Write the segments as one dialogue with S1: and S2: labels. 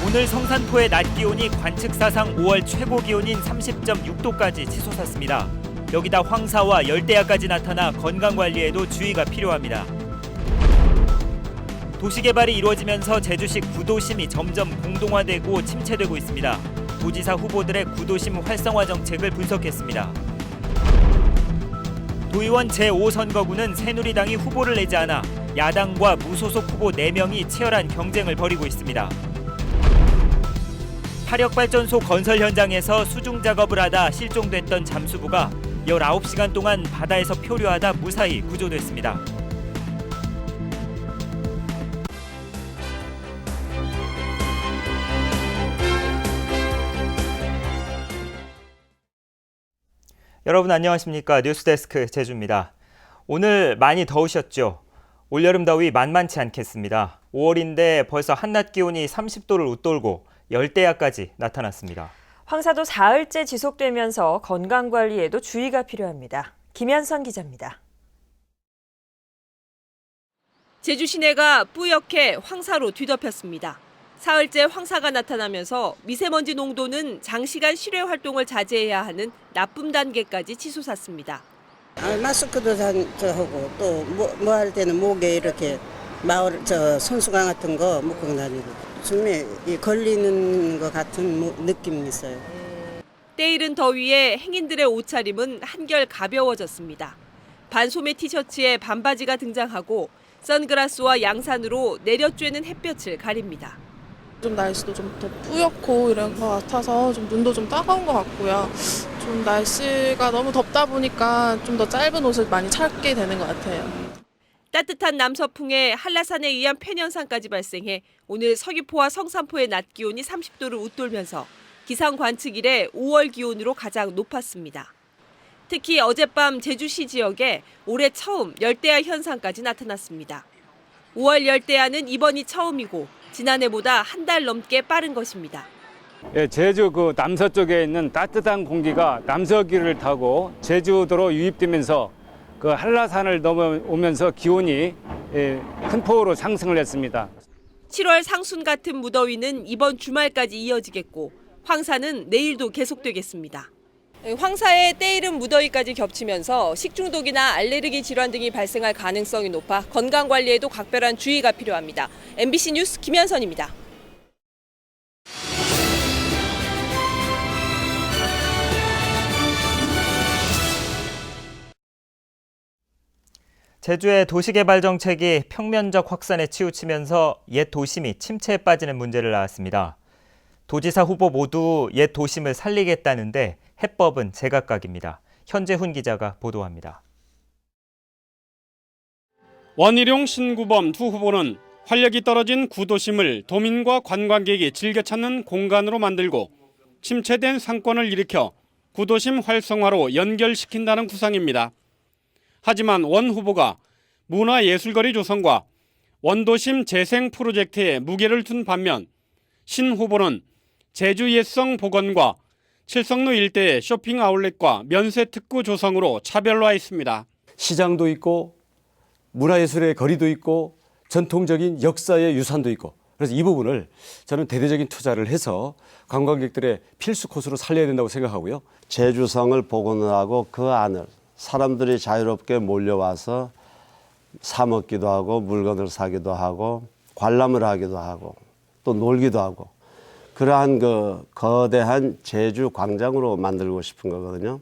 S1: 오늘 성산포의 낮 기온이 관측 사상 5월 최고 기온인 30.6도까지 치솟았습니다. 여기다 황사와 열대야까지 나타나 건강관리에도 주의가 필요합니다. 도시개발이 이루어지면서 제주시 구도심이 점점 공동화되고 침체되고 있습니다. 도지사 후보들의 구도심 활성화 정책을 분석했습니다. 도의원 제5선거구는 새누리당이 후보를 내지 않아 야당과 무소속 후보 4명이 치열한 경쟁을 벌이고 있습니다. 화력발전소 건설 현장에서 수중 작업을 하다 실종됐던 잠수부가 19시간 동안 바다에서 표류하다 무사히 구조됐습니다. 여러분 안녕하십니까? 뉴스데스크 제주입니다. 오늘 많이 더우셨죠? 올여름 더위 만만치 않겠습니다. 5월인데 벌써 한낮 기온이 30도를 웃돌고 열대야까지 나타났습니다.
S2: 황사도 사흘째 지속되면서 건강관리에도 주의가 필요합니다. 김현선 기자입니다.
S3: 제주 시내가 뿌옇게 황사로 뒤덮였습니다. 사흘째 황사가 나타나면서 미세먼지 농도는 장시간 실외 활동을 자제해야 하는 나쁨 단계까지 치솟았습니다.
S4: 마스크도 하고 또 뭐 할 때는 목에 이렇게 손수건 같은 거 묶고 다니고 숨에 걸리는 것 같은 느낌이 있어요.
S3: 때이른 더위에 행인들의 옷차림은 한결 가벼워졌습니다. 반소매 티셔츠에 반바지가 등장하고 선글라스와 양산으로 내려쬐는 햇볕을 가립니다.
S5: 좀 날씨도 좀 더 뿌옇고 이런 것 같아서 좀 눈도 좀 따가운 것 같고요. 좀 날씨가 너무 덥다 보니까 좀 더 짧은 옷을 많이 찾게 되는 것 같아요.
S3: 따뜻한 남서풍에 한라산에 의한 폐년상까지 발생해 오늘 서귀포와 성산포의 낮 기온이 30도를 웃돌면서 기상 관측 이래 5월 기온으로 가장 높았습니다. 특히 어젯밤 제주시 지역에 올해 처음 열대야 현상까지 나타났습니다. 5월 열대야는 이번이 처음이고 지난해보다 한 달 넘게 빠른 것입니다.
S6: 제주 남서쪽에 있는 따뜻한 공기가 남서기를 타고 제주도로 유입되면서 한라산을 넘어오면서 기온이 큰 폭으로 상승을 했습니다.
S3: 7월 상순 같은 무더위는 이번 주말까지 이어지겠고 황사는 내일도 계속되겠습니다. 황사에 때이른 무더위까지 겹치면서 식중독이나 알레르기 질환 등이 발생할 가능성이 높아 건강관리에도 각별한 주의가 필요합니다. MBC 뉴스 김현선입니다.
S1: 제주의 도시개발 정책이 평면적 확산에 치우치면서 옛 도심이 침체에 빠지는 문제를 낳았습니다. 도지사 후보 모두 옛 도심을 살리겠다는데 해법은 제각각입니다. 현재훈 기자가 보도합니다.
S7: 원희룡, 신구범 두 후보는 활력이 떨어진 구도심을 도민과 관광객이 즐겨 찾는 공간으로 만들고 침체된 상권을 일으켜 구도심 활성화로 연결시킨다는 구상입니다. 하지만 원 후보가 문화예술거리 조성과 원도심 재생 프로젝트에 무게를 둔 반면 신 후보는 제주 옛성 복원과 칠성로 일대의 쇼핑 아울렛과 면세 특구 조성으로 차별화했습니다.
S8: 시장도 있고 문화예술의 거리도 있고 전통적인 역사의 유산도 있고 그래서 이 부분을 저는 대대적인 투자를 해서 관광객들의 필수 코스로 살려야 된다고 생각하고요.
S9: 제주성을 복원을 하고 그 안을 사람들이 자유롭게 몰려와서 사 먹기도 하고 물건을 사기도 하고 관람을 하기도 하고 또 놀기도 하고 그러한 거대한 제주 광장으로 만들고 싶은 거거든요.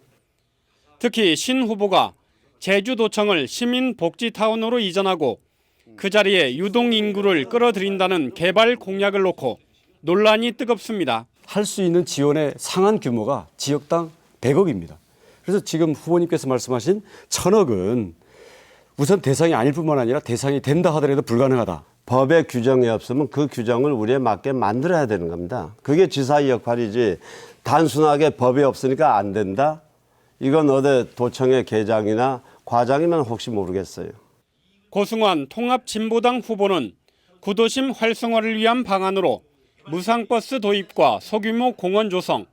S7: 특히 신 후보가 제주도청을 시민복지타운으로 이전하고 그 자리에 유동 인구를 끌어들인다는 개발 공약을 놓고 논란이 뜨겁습니다.
S8: 할 수 있는 지원의 상한 규모가 지역당 100억입니다. 그래서 지금 후보님께서 말씀하신 1,000억은 우선 대상이 아닐 뿐만 아니라 대상이 된다 하더라도 불가능하다.
S9: 법에 규정이 없으면 그 규정을 우리에 맞게 만들어야 되는 겁니다. 그게 지사의 역할이지 단순하게 법이 없으니까 안 된다? 이건 어디 도청의 계장이나 과장이면 혹시 모르겠어요.
S7: 고승환 통합진보당 후보는 구도심 활성화를 위한 방안으로 무상버스 도입과 소규모 공원 조성,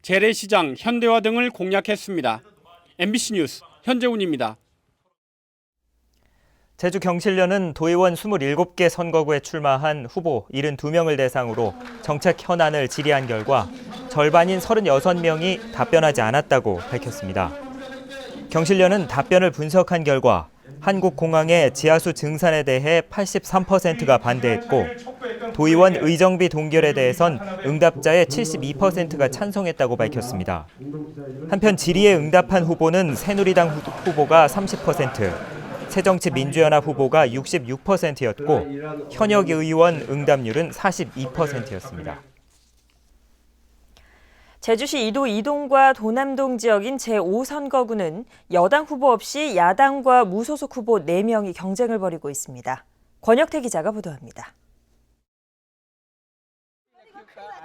S7: 재래시장 현대화 등을 공약했습니다. MBC 뉴스 현재훈입니다.
S1: 제주 경실련은 도의원 27개 선거구에 출마한 후보 72명을 대상으로 정책 현안을 질의한 결과 절반인 36명이 답변하지 않았다고 밝혔습니다. 경실련은 답변을 분석한 결과 한국공항의 지하수 증산에 대해 83%가 반대했고 도의원 의정비 동결에 대해선 응답자의 72%가 찬성했다고 밝혔습니다. 한편 질의에 응답한 후보는 새누리당 후보가 30%, 새정치민주연합 후보가 66%였고 현역 의원 응답률은 42%였습니다.
S2: 제주시 이도 이동과 도남동 지역인 제5선거구는 여당 후보 없이 야당과 무소속 후보 4명이 경쟁을 벌이고 있습니다. 권혁태 기자가 보도합니다.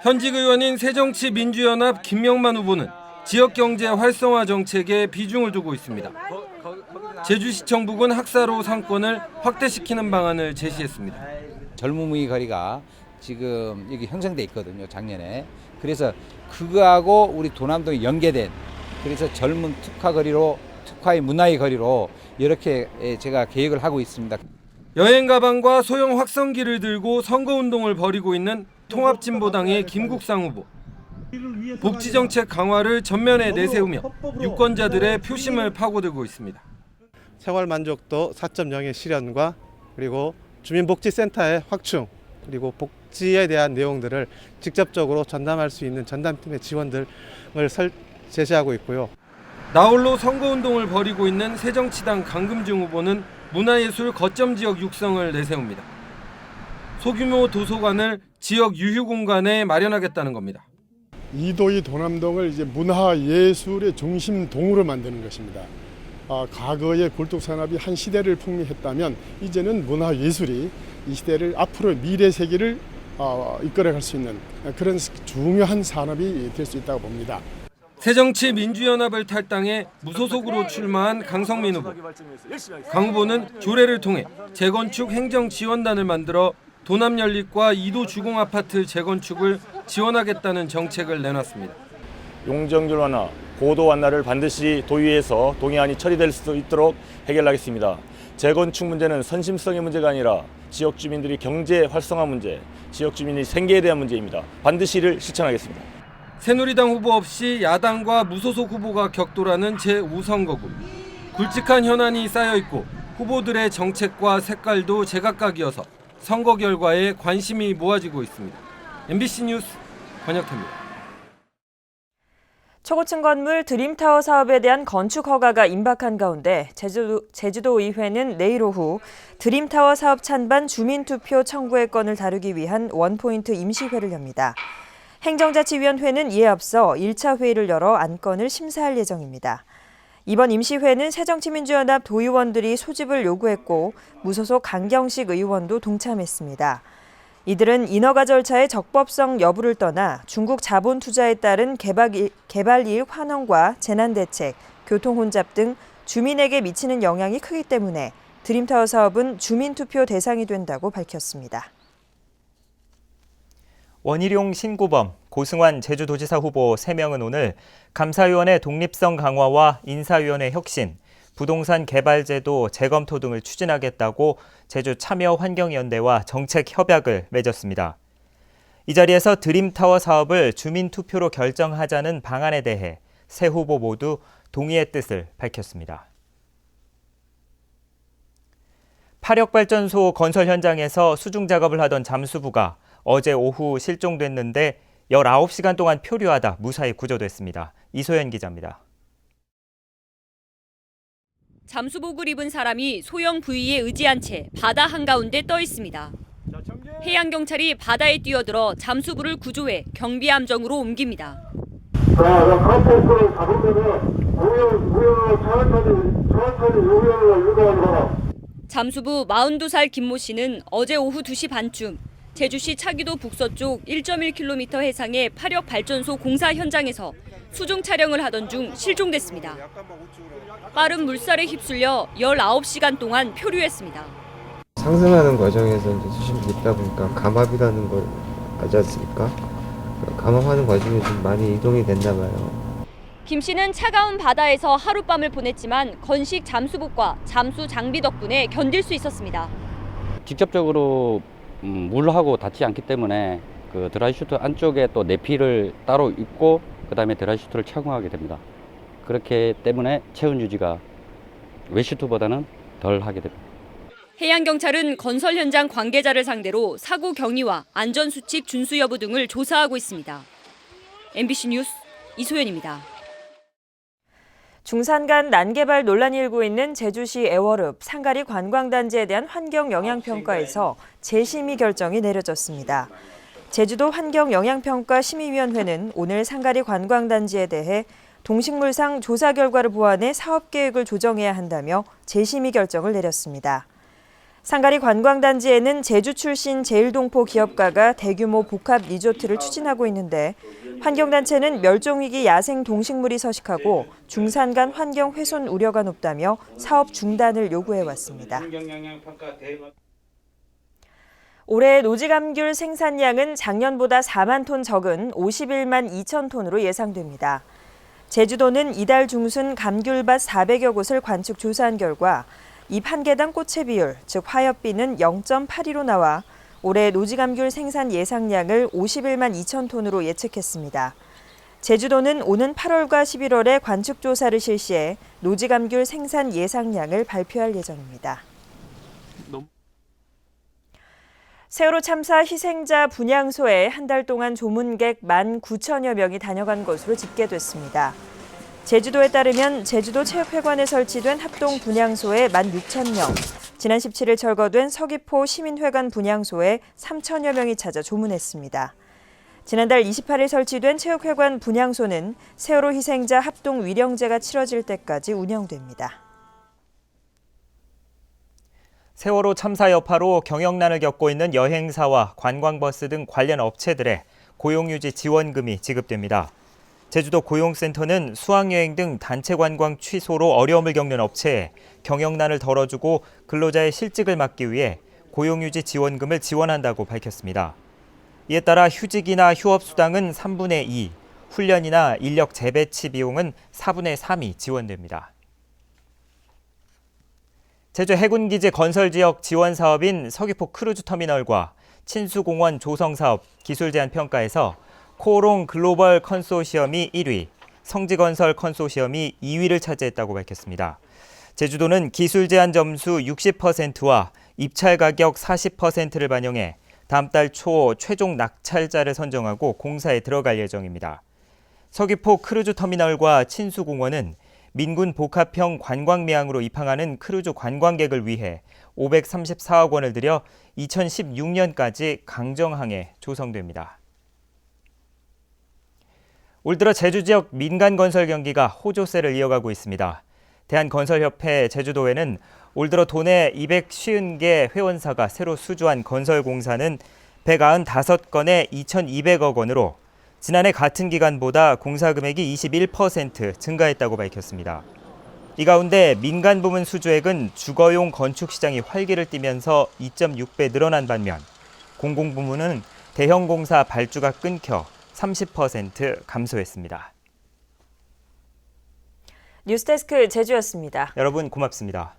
S10: 현직 의원인 새정치민주연합 김명만 후보는 지역경제 활성화 정책에 비중을 두고 있습니다. 제주시청북은 학사로 상권을 확대시키는 방안을 제시했습니다.
S11: 젊은이 거리가 지금 여기 형성돼 있거든요, 작년에. 그래서 그거하고 우리 도남동이 연계된, 그래서 젊은 특화의 문화의 거리로 이렇게 제가 계획을 하고 있습니다.
S10: 여행 가방과 소형 확성기를 들고 선거운동을 벌이고 있는 통합진보당의 김국상 후보. 복지정책 강화를 전면에 내세우며 유권자들의 표심을 파고들고 있습니다.
S12: 생활 만족도 4.0의 실현과 그리고 주민복지센터의 확충, 그리고 복지에 대한 내용들을 직접적으로 전담할 수 있는 전담팀의 지원들을 제시하고 있고요.
S10: 나홀로 선거운동을 벌이고 있는 새정치당 강금중 후보는 문화예술 거점 지역 육성을 내세웁니다. 소규모 도서관을 지역 유휴 공간에 마련하겠다는 겁니다.
S13: 이도이 도남동을 이제 문화예술의 중심동으로 만드는 것입니다. 과거의 굴뚝산업이 한 시대를 풍미했다면 이제는 문화예술이 이 시대를 앞으로 미래 세계를 이끌어갈 수 있는 그런 중요한 산업이 될 수 있다고 봅니다.
S10: 새정치민주연합을 탈당해 무소속으로 출마한 강성민 후보. 강 후보는 조례를 통해 재건축 행정지원단을 만들어 도남연립과 이도 주공아파트 재건축을 지원하겠다는 정책을 내놨습니다.
S14: 용적률 완화, 고도 완화를 반드시 도의회에서 동의안이 처리될 수 있도록 해결하겠습니다. 재건축 문제는 선심성의 문제가 아니라 지역 주민들이 경제 활성화 문제, 지역 주민의 생계에 대한 문제입니다. 반드시 이를 실천하겠습니다.
S10: 새누리당 후보 없이 야당과 무소속 후보가 격돌하는 제5선거구. 굵직한 현안이 쌓여있고 후보들의 정책과 색깔도 제각각이어서 선거 결과에 관심이 모아지고 있습니다. MBC 뉴스 권혁태입니다.
S2: 초고층 건물 드림타워 사업에 대한 건축 허가가 임박한 가운데 제주도의회는 내일 오후 드림타워 사업 찬반 주민투표 청구의 건을 다루기 위한 원포인트 임시회를 엽니다. 행정자치위원회는 이에 앞서 1차 회의를 열어 안건을 심사할 예정입니다. 이번 임시회는 새정치민주연합 도의원들이 소집을 요구했고 무소속 강경식 의원도 동참했습니다. 이들은 인허가 절차의 적법성 여부를 떠나 중국 자본 투자에 따른 개발 이익 환원과 재난 대책, 교통 혼잡 등 주민에게 미치는 영향이 크기 때문에 드림타워 사업은 주민투표 대상이 된다고 밝혔습니다.
S1: 원희룡 신구범, 고승환 제주도지사 후보 3명은 오늘 감사위원회 독립성 강화와 인사위원회 혁신, 부동산 개발제도 재검토 등을 추진하겠다고 제주참여환경연대와 정책협약을 맺었습니다. 이 자리에서 드림타워 사업을 주민투표로 결정하자는 방안에 대해 세 후보 모두 동의의 뜻을 밝혔습니다. 파력발전소 건설 현장에서 수중 작업을 하던 잠수부가 어제 오후 실종됐는데 19시간 동안 표류하다 무사히 구조됐습니다. 이소연 기자입니다.
S15: 잠수복을 입은 사람이 소형 부위에 의지한 채 바다 한가운데 떠 있습니다. 해양경찰이 바다에 뛰어들어 잠수부를 구조해 경비함정으로 옮깁니다.
S16: 카포스를 잡으면은 천천히 우연으로 유도하는 거라.
S15: 잠수부 42살 김모 씨는 어제 오후 2시 반쯤 제주시 차기도 북서쪽 1.1km 해상의 파력발전소 공사 현장에서 수중 촬영을 하던 중 실종됐습니다. 빠른 물살에 휩쓸려 19시간 동안 표류했습니다.
S17: 상승하는 과정에서 이제 수심이 있다 보니까 감압이라는 걸 알지 않습니까? 감압하는 과정에 좀 많이 이동이 됐나 봐요.
S15: 김 씨는 차가운 바다에서 하룻밤을 보냈지만 건식 잠수복과 잠수 장비 덕분에 견딜 수 있었습니다.
S18: 직접적으로 물하고 닿지 않기 때문에 그 드라이슈트 안쪽에 또 내피를 따로 입고 그다음에 드라이슈트를 착용하게 됩니다. 그렇기 때문에 체온 유지가 웨슈트보다는 덜 하게 됩니다.
S15: 해양경찰은 건설 현장 관계자를 상대로 사고 경위와 안전수칙 준수 여부 등을 조사하고 있습니다. MBC 뉴스 이소연입니다.
S2: 중산 간 난개발 논란이 일고 있는 제주시 애월읍 상가리 관광단지에 대한 환경영향평가에서 재심의 결정이 내려졌습니다. 제주도 환경영향평가심의위원회는 오늘 상가리 관광단지에 대해 동식물상 조사 결과를 보완해 사업계획을 조정해야 한다며 재심의 결정을 내렸습니다. 상가리 관광단지에는 제주 출신 제일동포 기업가가 대규모 복합 리조트를 추진하고 있는데 환경단체는 멸종위기 야생 동식물이 서식하고 중산간 환경 훼손 우려가 높다며 사업 중단을 요구해왔습니다. 올해 노지감귤 생산량은 작년보다 4만 톤 적은 51만 2천 톤으로 예상됩니다. 제주도는 이달 중순 감귤밭 400여 곳을 관측 조사한 결과 잎 한 개당 꽃의 비율, 즉 화엽비는 0.82로 나와 올해 노지감귤 생산 예상량을 51만 2천 톤으로 예측했습니다. 제주도는 오는 8월과 11월에 관측 조사를 실시해 노지감귤 생산 예상량을 발표할 예정입니다. 세월호 참사 희생자 분향소에 한 달 동안 조문객 19,000여 명이 다녀간 것으로 집계됐습니다. 제주도에 따르면 제주도 체육회관에 설치된 합동 분향소에 16,000명, 지난 17일 철거된 서귀포 시민회관 분향소에 3,000여 명이 찾아 조문했습니다. 지난달 28일 설치된 체육회관 분향소는 세월호 희생자 합동 위령제가 치러질 때까지 운영됩니다.
S1: 세월호 참사 여파로 경영난을 겪고 있는 여행사와 관광버스 등 관련 업체들의 고용유지 지원금이 지급됩니다. 제주도 고용센터는 수학여행 등 단체 관광 취소로 어려움을 겪는 업체에 경영난을 덜어주고 근로자의 실직을 막기 위해 고용유지 지원금을 지원한다고 밝혔습니다. 이에 따라 휴직이나 휴업수당은 3분의 2, 훈련이나 인력 재배치 비용은 4분의 3이 지원됩니다. 제주 해군기지 건설지역 지원사업인 서귀포 크루즈터미널과 친수공원 조성사업 기술제안평가에서 코오롱 글로벌 컨소시엄이 1위, 성지건설 컨소시엄이 2위를 차지했다고 밝혔습니다. 제주도는 기술제안 점수 60%와 입찰 가격 40%를 반영해 다음 달 초 최종 낙찰자를 선정하고 공사에 들어갈 예정입니다. 서귀포 크루즈터미널과 친수공원은 민군 복합형 관광매항으로 입항하는 크루즈 관광객을 위해 534억 원을 들여 2016년까지 강정항에 조성됩니다. 올 들어 제주 지역 민간 건설 경기가 호조세를 이어가고 있습니다. 대한건설협회 제주도회는 올 들어 도내 250개 회원사가 새로 수주한 건설 공사는 195건에 2,200억 원으로 지난해 같은 기간보다 공사 금액이 21% 증가했다고 밝혔습니다. 이 가운데 민간 부문 수주액은 주거용 건축 시장이 활기를 띠면서 2.6배 늘어난 반면 공공 부문은 대형 공사 발주가 끊겨 30% 감소했습니다.
S2: 뉴스데스크 제주였습니다.
S1: 여러분 고맙습니다.